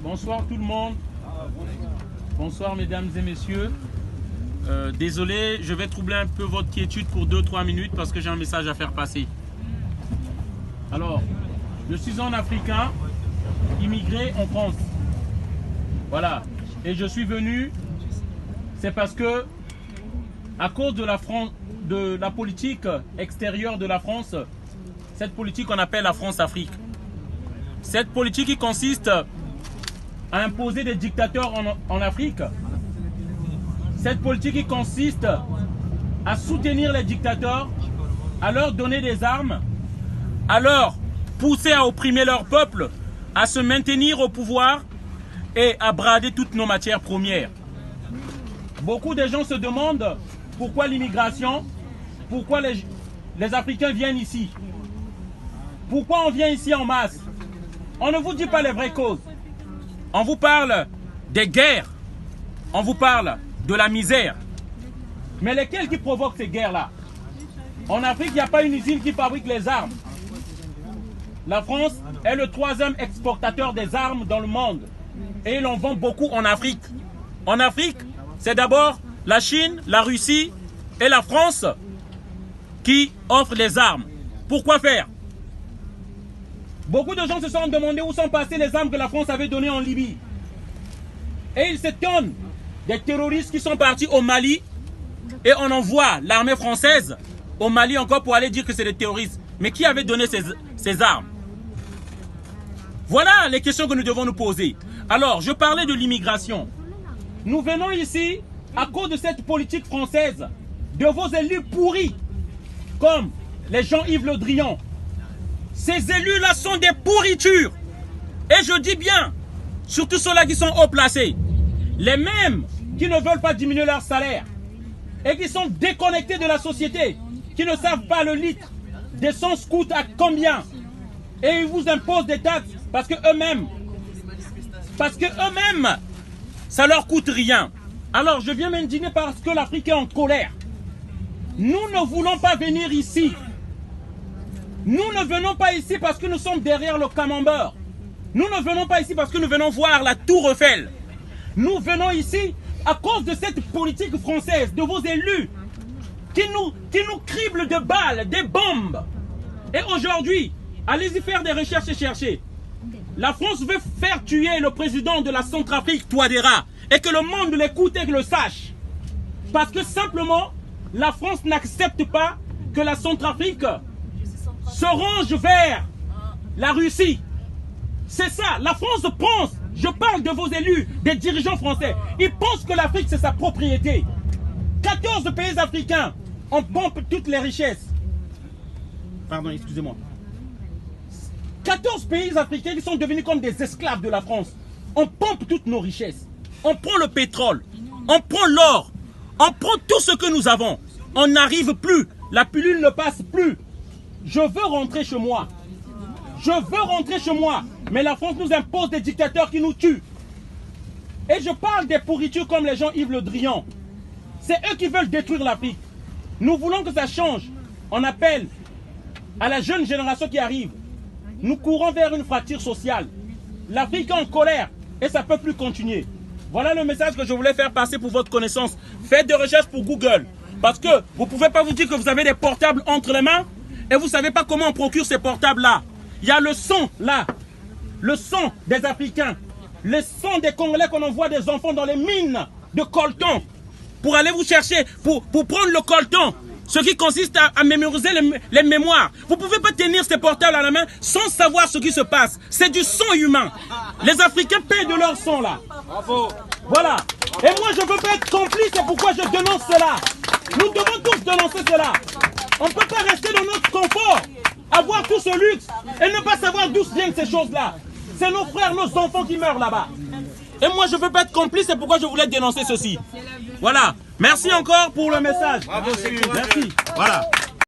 Bonsoir tout le monde. Bonsoir mesdames et messieurs. Désolé, je vais troubler un peu votre quiétude pour 2-3 minutes parce que j'ai un message à faire passer. Alors, je suis un Africain immigré en France. Voilà. Et je suis venu, c'est parce que, à cause de la politique extérieure de la France, cette politique qu'on appelle la France-Afrique. Cette politique qui consiste à imposer des dictateurs en Afrique. Cette politique qui consiste à soutenir les dictateurs, à leur donner des armes, à leur pousser à opprimer leur peuple, à se maintenir au pouvoir et à brader toutes nos matières premières. Beaucoup de gens se demandent pourquoi l'immigration, pourquoi les Africains viennent ici. Pourquoi on vient ici en masse? On ne vous dit pas les vraies causes. On vous parle des guerres. On vous parle de la misère. Mais lesquels qui provoquent ces guerres-là? En Afrique, il n'y a pas une usine qui fabrique les armes. La France est le 3e exportateur des armes dans le monde. Et il en vend beaucoup en Afrique. En Afrique, c'est d'abord la Chine, la Russie et la France qui offrent les armes. Pourquoi faire? Beaucoup de gens se sont demandé où sont passées les armes que la France avait données en Libye. Et ils s'étonnent des terroristes qui sont partis au Mali et on envoie l'armée française au Mali encore pour aller dire que c'est des terroristes. Mais qui avait donné ces armes? Voilà les questions que nous devons nous poser. Alors, je parlais de l'immigration. Nous venons ici à cause de cette politique française, de vos élus pourris, comme les Jean-Yves Le Drian. Ces élus-là sont des pourritures. Et je dis bien, surtout ceux-là qui sont haut placés. Les mêmes qui ne veulent pas diminuer leur salaire et qui sont déconnectés de la société, qui ne savent pas le litre d'essence coûte à combien. Et ils vous imposent des taxes parce que eux-mêmes, ça leur coûte rien. Alors je viens m'indigner parce que l'Afrique est en colère. Nous ne voulons pas venir ici. Nous ne venons pas ici parce que nous sommes derrière le camembert. Nous ne venons pas ici parce que nous venons voir la Tour Eiffel. Nous venons ici à cause de cette politique française, de vos élus, qui nous criblent de balles, des bombes. Et aujourd'hui, allez-y faire des recherches et chercher. La France veut faire tuer le président de la Centrafrique, Touadéra, et que le monde l'écoute et le sache. Parce que simplement, la France n'accepte pas que la Centrafrique se range vers la Russie. C'est ça, la France pense, je parle de vos élus, des dirigeants français, ils pensent que l'Afrique c'est sa propriété. 14 pays africains, on pompe toutes les richesses. Pardon, excusez-moi. 14 pays africains qui sont devenus comme des esclaves de la France. On pompe toutes nos richesses. On prend le pétrole, on prend l'or, on prend tout ce que nous avons. On n'arrive plus, la pilule ne passe plus. Je veux rentrer chez moi. Je veux rentrer chez moi. Mais la France nous impose des dictateurs qui nous tuent. Et je parle des pourritures comme les Jean-Yves Le Drian. C'est eux qui veulent détruire l'Afrique. Nous voulons que ça change. On appelle à la jeune génération qui arrive. Nous courons vers une fracture sociale. L'Afrique est en colère et ça ne peut plus continuer. Voilà le message que je voulais faire passer pour votre connaissance. Faites des recherches pour Google. Parce que vous ne pouvez pas vous dire que vous avez des portables entre les mains et vous ne savez pas comment on procure ces portables-là. Il y a le sang là, le sang des Africains, le sang des Congolais qu'on envoie des enfants dans les mines de coltan pour aller vous chercher, pour prendre le coltan, ce qui consiste à mémoriser les mémoires. Vous ne pouvez pas tenir ces portables à la main sans savoir ce qui se passe. C'est du sang humain. Les Africains paient de leur sang là. Bravo. Voilà. Et moi je ne veux pas être complice, c'est pourquoi je dénonce cela. Nous devons tous dénoncer cela. On ne peut pas rester dans notre confort, avoir tout ce luxe et ne pas savoir d'où viennent ces choses-là. C'est nos frères, nos enfants qui meurent là-bas. Et moi, je ne veux pas être complice, c'est pourquoi je voulais dénoncer ceci. Voilà. Merci encore pour le message. Merci. Voilà.